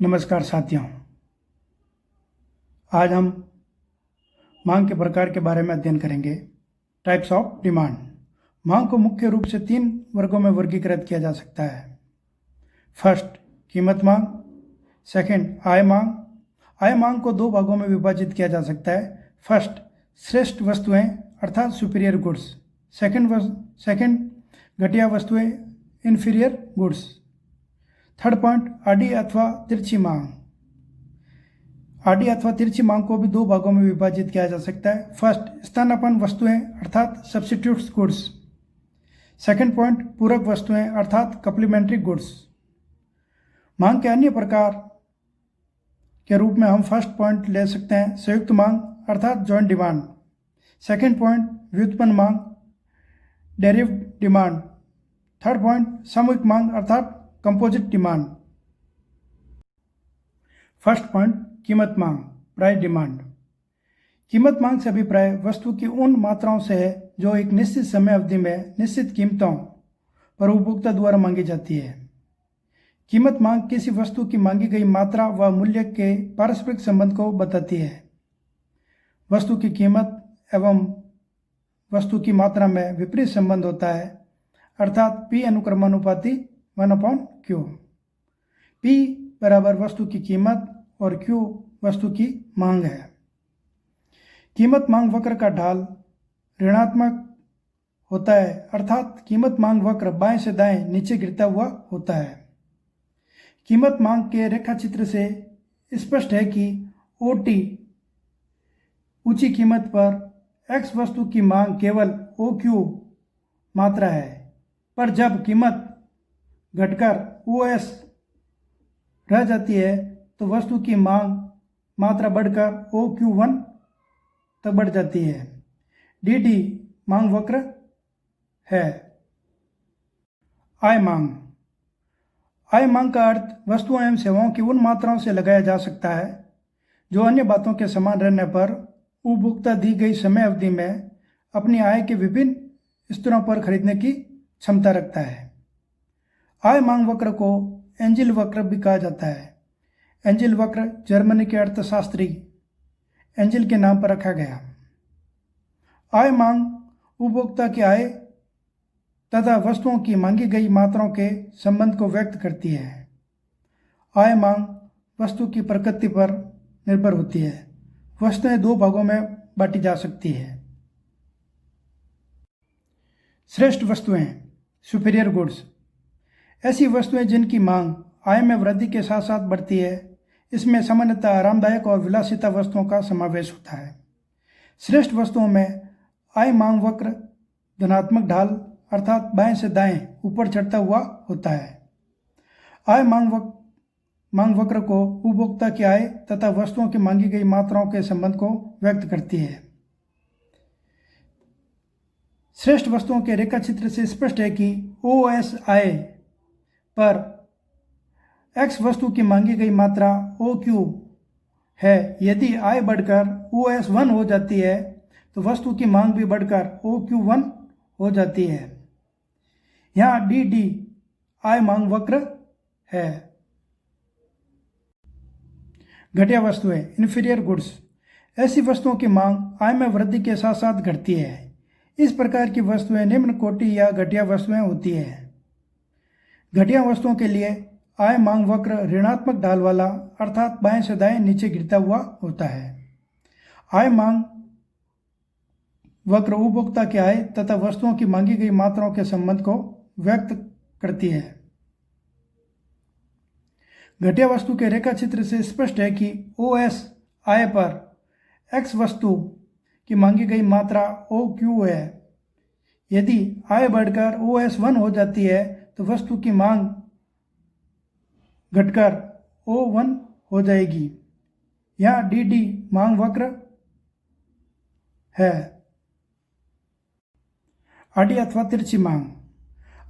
नमस्कार साथियों। आज हम मांग के प्रकार के बारे में अध्ययन करेंगे। Types of demand. मांग को मुख्य रूप से 3 वर्गों में वर्गीकृत किया जा सकता है। फर्स्ट, कीमत मांग। सेकंड, आय मांग। आय मांग को 2 भागों में विभाजित किया जा सकता है। फर्स्ट, श्रेष्ठ वस्तुएं अर्थात सुपीरियर गुड्स। सेकंड, घटिया वस्तुएं इन्फीरियर गुड्स। थर्ड पॉइंट, आड़ी अथवा तिरछी मांग। आड़ी अथवा तिरछी मांग को भी 2 भागों में विभाजित किया जा सकता है। फर्स्ट, स्थानापन्न वस्तुएं अर्थात सब्स्टिट्यूट्स गुड्स। सेकंड पॉइंट, पूरक वस्तुएं अर्थात कम्प्लीमेंट्री गुड्स। मांग के अन्य प्रकार के रूप में हम फर्स्ट पॉइंट ले सकते हैं संयुक्त मांग अर्थात जॉइंट डिमांड। सेकंड पॉइंट, व्युत्पन्न मांग डेरिव्ड डिमांड। थर्ड पॉइंट, सामूहिक मांग अर्थात कंपोजिट डिमांड। फर्स्ट पॉइंट, कीमत मांग प्राइस डिमांड। कीमत मांग से अभिप्राय वस्तु की उन मात्राओं से है जो एक निश्चित समय अवधि में निश्चित कीमतों पर उपभोक्ता द्वारा मांगी जाती है। कीमत मांग किसी वस्तु की मांगी गई मात्रा व मूल्य के पारस्परिक संबंध को बताती है। वस्तु की कीमत एवं वस्तु की मात्रा में विपरीत संबंध होता है अर्थात P अनुक्रमानुपाती 1/Q। P बराबर वस्तु की कीमत और Q वस्तु की मांग है। कीमत मांग वक्र का ढाल ऋणात्मक होता है अर्थात कीमत मांग वक्र बाएं से दाएं नीचे गिरता हुआ होता है। कीमत मांग के रेखाचित्र से स्पष्ट है कि OT ऊंची कीमत पर X वस्तु की मांग केवल OQ मात्रा है, पर जब कीमत घटकर OS रह जाती है तो वस्तु की मांग मात्रा बढ़कर OQ1 तक बढ़ जाती है। DD मांग वक्र है। आय मांग। आय मांग का अर्थ वस्तुओं एवं सेवाओं की उन मात्राओं से लगाया जा सकता है जो अन्य बातों के समान रहने पर उपभोक्ता दी गई समय अवधि में अपनी आय के विभिन्न स्तरों पर खरीदने की क्षमता रखता है। आय मांग वक्र को एंजिल वक्र भी कहा जाता है। एंजिल वक्र जर्मनी के अर्थशास्त्री एंजिल के नाम पर रखा गया। आय मांग उपभोक्ता की आय तथा वस्तुओं की मांगी गई मात्राओं के संबंध को व्यक्त करती है। आय मांग वस्तु की प्रकृति पर निर्भर होती है। वस्तुएं 2 भागों में बांटी जा सकती है। श्रेष्ठ वस्तुएं सुपीरियर गुड्स। ऐसी वस्तुएं जिनकी मांग आय में वृद्धि के साथ साथ बढ़ती है। इसमें सामान्यतः आरामदायक और विलासिता वस्तुओं का समावेश होता है। श्रेष्ठ वस्तुओं में आय मांग वक्र धनात्मक ढाल अर्थात बाएं से दाएं ऊपर चढ़ता हुआ होता है। आय मांग वक्र को उपभोक्ता की आय तथा वस्तुओं की मांगी गई मात्राओं के संबंध को व्यक्त करती है। श्रेष्ठ वस्तुओं के रेखाचित्र से स्पष्ट है कि OS आय पर X वस्तु की मांगी गई मात्रा OQ है। यदि आय बढ़कर OS 1 हो जाती है तो वस्तु की मांग भी बढ़कर OQ1 हो जाती है। यहाँ DD आय मांग वक्र है। घटिया वस्तुएं इन्फीरियर गुड्स। ऐसी वस्तुओं की मांग आय में वृद्धि के साथ साथ घटती है। इस प्रकार की वस्तुएं निम्न कोटि या घटिया वस्तुएं होती है। घटिया वस्तुओं के लिए आय मांग वक्र ऋणात्मक ढाल वाला अर्थात बाएं से दाएं नीचे गिरता हुआ होता है। आय मांग वक्र उपभोक्ता की आय तथा वस्तुओं की मांगी गई मात्राओं के संबंध को व्यक्त करती है। घटिया वस्तु के रेखाचित्र से स्पष्ट है कि OS आय पर X वस्तु की मांगी गई मात्रा OQ है। यदि आय बढ़कर OS 1 हो जाती है तो वस्तु की मांग घटकर O1 हो जाएगी। यहाँ DD मांग वक्र है। आड़ी अथवा तिरछी मांग।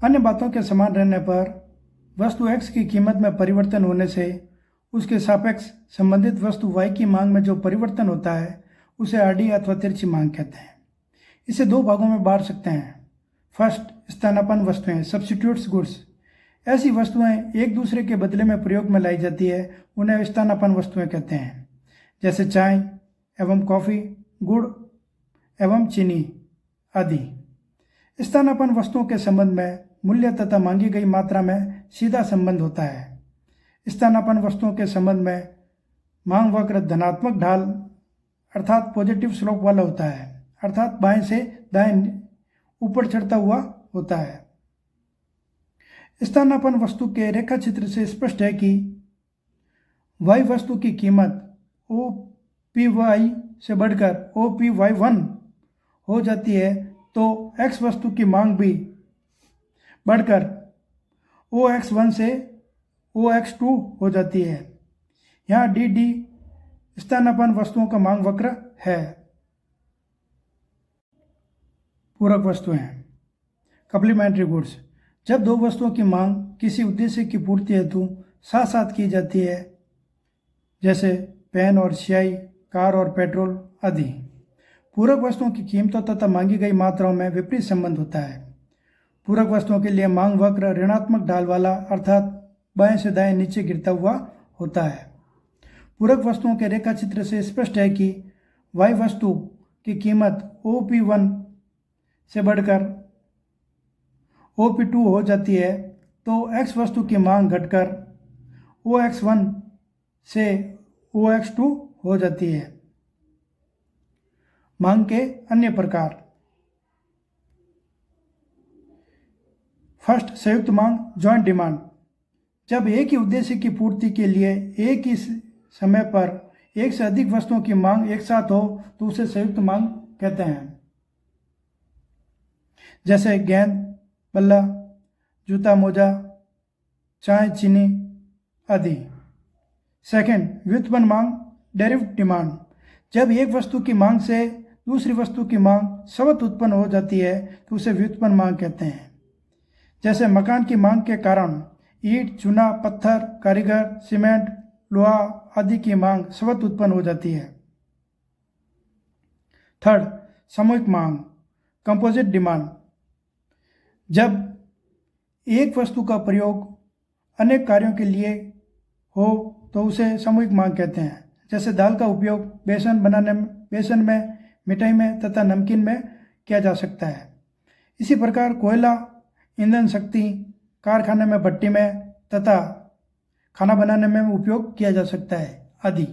अन्य बातों के समान रहने पर वस्तु X की कीमत में परिवर्तन होने से उसके सापेक्ष संबंधित वस्तु Y की मांग में जो परिवर्तन होता है उसे आड़ी अथवा तिरछी मांग कहते हैं। इसे 2 भागों में बांट सकते हैं। फर्स्ट, स्थानापन्न वस्तुएं सब्स्टिट्यूट्स गुड्स। ऐसी वस्तुएं एक दूसरे के बदले में प्रयोग में लाई जाती है, उन्हें स्थानापन्न वस्तुएं कहते हैं, जैसे चाय एवं कॉफ़ी, गुड़ एवं चीनी आदि। स्थानापन्न वस्तुओं के संबंध में मूल्य तथा मांगी गई मात्रा में सीधा संबंध होता है। स्थानापन्न वस्तुओं के संबंध में मांग वक्र धनात्मक ढाल अर्थात पॉजिटिव स्लोप वाला होता है, अर्थात बाएं से दाएं ऊपर चढ़ता हुआ होता है। स्थानापन्न वस्तु के रेखा चित्र से स्पष्ट है कि y वस्तु की कीमत OPY से बढ़कर OPY1 हो जाती है, तो x वस्तु की मांग भी बढ़कर OX1 से OX2 हो जाती है। यहाँ DD स्थानापन्न वस्तुओं का मांग वक्र है। पूरक वस्तुएं, कम्प्लीमेंट्री गुड्स। जब दो वस्तुओं की मांग किसी उद्देश्य की पूर्ति हेतु साथ साथ की जाती है, जैसे पेन और स्याही, कार और पेट्रोल आदि। पूरक वस्तुओं की कीमतों तथा मांगी गई मात्राओं में विपरीत संबंध होता है। पूरक वस्तुओं के लिए मांग वक्र ऋणात्मक ढाल वाला अर्थात बाएं से दाएं नीचे गिरता हुआ होता है। पूरक वस्तुओं के रेखा चित्र से स्पष्ट है कि y वस्तु की कीमत OP1 से बढ़कर OP2 हो जाती है, तो x वस्तु की मांग घटकर OX1 से OX2 हो जाती है। मांग के अन्य प्रकार। फर्स्ट, संयुक्त मांग, जॉइंट डिमांड। जब एक ही उद्देश्य की पूर्ति के लिए एक ही समय पर एक से अधिक वस्तुओं की मांग एक साथ हो तो उसे संयुक्त मांग कहते हैं, जैसे गेंद, बल्ला, जूता, मोजा, चाय, चीनी आदि। सेकंड, व्युत्पन्न मांग, डेरिवेटिव डिमांड। जब एक वस्तु की मांग से दूसरी वस्तु की मांग स्वतः उत्पन्न हो जाती है तो उसे व्युत्पन्न मांग कहते हैं, जैसे मकान की मांग के कारण ईंट, चूना, पत्थर, कारीगर, सीमेंट, लोहा आदि की मांग स्वतः उत्पन्न हो जाती है। थर्ड, सामूहिक मांग, कंपोजिट डिमांड। जब एक वस्तु का प्रयोग अनेक कार्यों के लिए हो तो उसे सामूहिक मांग कहते हैं, जैसे दाल का उपयोग बेसन में, मिठाई में तथा नमकीन में किया जा सकता है। इसी प्रकार कोयला, ईंधन शक्ति, कारखाने में भट्टी में तथा खाना बनाने में उपयोग किया जा सकता है आदि।